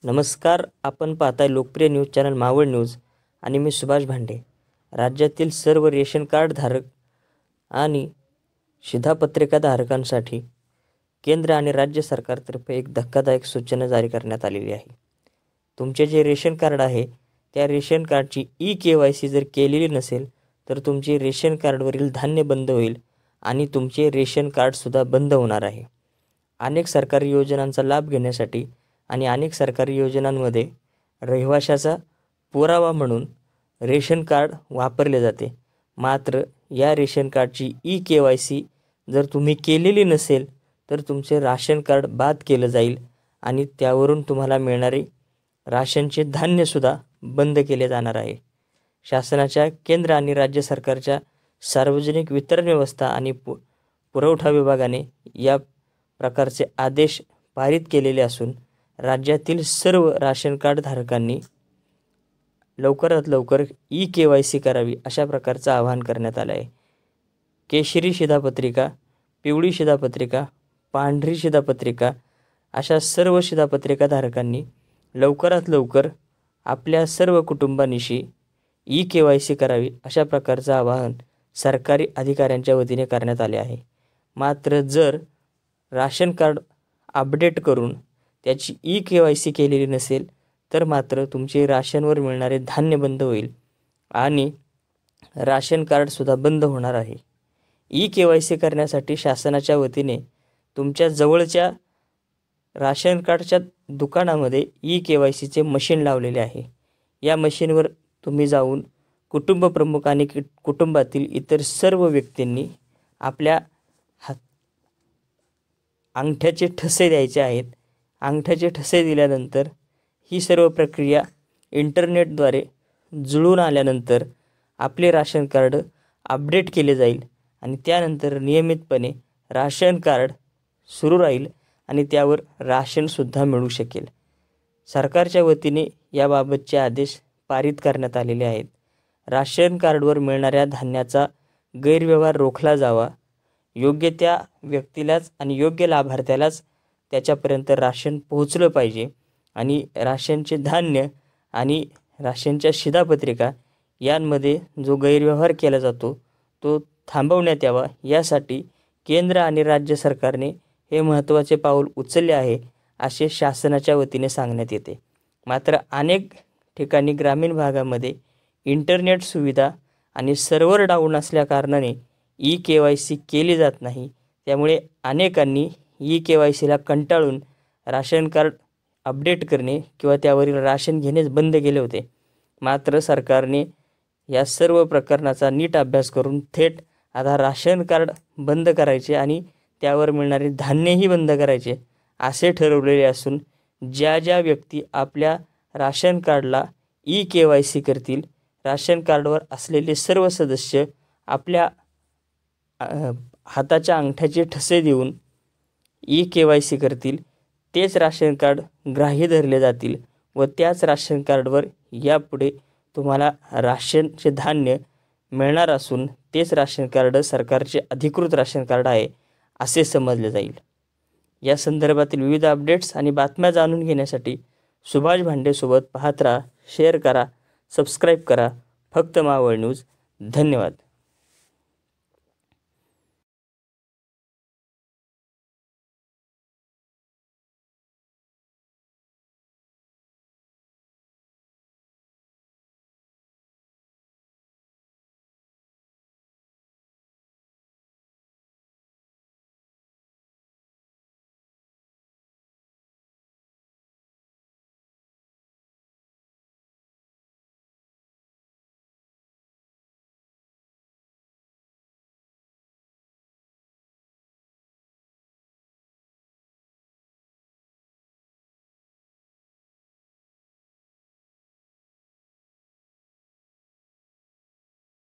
नमस्कार, आपण पाहताय लोकप्रिय न्यूज चॅनल मावळ न्यूज आणि मी सुभाष भांडे। राज्यातील सर्व रेशन कार्ड धारक आणि शिधापत्रिका धारकांसाठी केंद्र आणि राज्य सरकारतर्फे एक धक्कादायक सूचना जारी करण्यात आलेली आहे। तुमचे जे रेशन कार्ड आहे त्या रेशन कार्डची ई-KYC जर केलेली नसेल तर तुमचे रेशन कार्डवरील धान्य बंद होईल आणि तुमचे रेशन कार्डसुद्धा बंद होणार आहे। अनेक सरकारी योजनांचा लाभ घेण्यासाठी आणि अनेक सरकारी योजनांमध्ये रहिवाशाचा पुरावा म्हणून रेशन कार्ड वापरले जाते। मात्र या रेशन कार्डची ई-KYC जर तुम्ही केलेली नसेल तर तुमचे राशन कार्ड बाद केलं जाईल आणि त्यावरून तुम्हाला मिळणारे राशनचे धान्यसुद्धा बंद केले जाणार आहे। शासनाच्या केंद्र आणि राज्य सरकारच्या सार्वजनिक वितरण व्यवस्था आणि पुरवठा विभागाने या प्रकारचे आदेश पारित केलेले असून राज्यातील सर्व राशन कार्ड धारकांनी लवकरात लवकर ई-KYC करावी अशा प्रकारचं आवाहन करण्यात आलं आहे। केशरी शिधापत्रिका, पिवळी शिधापत्रिका, पांढरी शिधापत्रिका अशा सर्व शिधापत्रिका धारकांनी लवकरात लवकर आपल्या सर्व कुटुंबांनिशी ई-KYC करावी अशा प्रकारचं आवाहन सरकारी अधिकाऱ्यांच्या वतीने करण्यात आले आहे। मात्र जर राशन कार्ड अपडेट करून त्याची ई-KYC केलेली नसेल तर मात्र तुमचे राशनवर मिळणारे धान्य बंद होईल आणि राशन कार्डसुद्धा बंद होणार आहे। ई-KYC करण्यासाठी शासनाच्या वतीने तुमच्या जवळच्या राशन कार्डच्या दुकानामध्ये ई-KYCचे मशीन लावलेले आहे। या मशीनवर तुम्ही जाऊन कुटुंब प्रमुख आणि कुटुंबातील इतर सर्व व्यक्तींनी आपल्या अंगठ्याचे ठसे द्यायचे आहेत। अंगठ्याचे ठसे दिल्यानंतर ही सर्व प्रक्रिया इंटरनेटद्वारे जुळून आल्यानंतर आपले राशन कार्ड अपडेट केले जाईल आणि त्यानंतर नियमितपणे राशन कार्ड सुरू राहील आणि त्यावर राशनसुद्धा मिळू शकेल। सरकारच्या वतीने याबाबतचे आदेश पारित करण्यात आलेले आहेत। राशन कार्डवर मिळणाऱ्या धान्याचा गैरव्यवहार रोखला जावा, योग्य त्या व्यक्तीलाच आणि योग्य लाभार्थ्यालाच त्याच्यापर्यंत राशन पोहोचलं पाहिजे आणि राशनचे धान्य आणि राशनच्या शिधापत्रिका यांमध्ये जो गैरव्यवहार केला जातो तो थांबवण्यात यावा, यासाठी केंद्र आणि राज्य सरकारने हे महत्त्वाचे पाऊल उचलले आहे असे शासनाच्या वतीने सांगण्यात येते। मात्र अनेक ठिकाणी ग्रामीण भागामध्ये इंटरनेट सुविधा आणि सर्व्हर डाऊन असल्याकारणाने ई-KYC केली जात नाही। त्यामुळे अनेकांनी ई-KYCला कंटाळून राशन कार्ड अपडेट करणे किंवा त्यावरील राशन घेणेच बंद केले होते। मात्र सरकारने या सर्व प्रकरणाचा नीट अभ्यास करून थेट आता राशन कार्ड बंद करायचे आणि त्यावर मिळणारे धान्यही बंद करायचे असे ठरवलेले असून ज्या ज्या व्यक्ती आपल्या राशन कार्डला ई-KYC करतील, राशन कार्डवर असलेले सर्व सदस्य आपल्या हाताच्या अंगठ्याचे ठसे देऊन ई-KYC करतील, तेच राशन कार्ड ग्राह्य धरले जातील व त्याच राशन कार्डवर यापुढे तुम्हाला राशनचे धान्य मिळणार असून तेच राशन कार्ड सरकारचे अधिकृत राशन कार्ड आहे असे समजले जाईल। या संदर्भातील विविध अपडेट्स आणि बातम्या जाणून घेण्यासाठी सुभाष भांडेसोबत पाहत राहा, शेअर करा, सबस्क्राईब करा। फक्त मावळ न्यूज। धन्यवाद।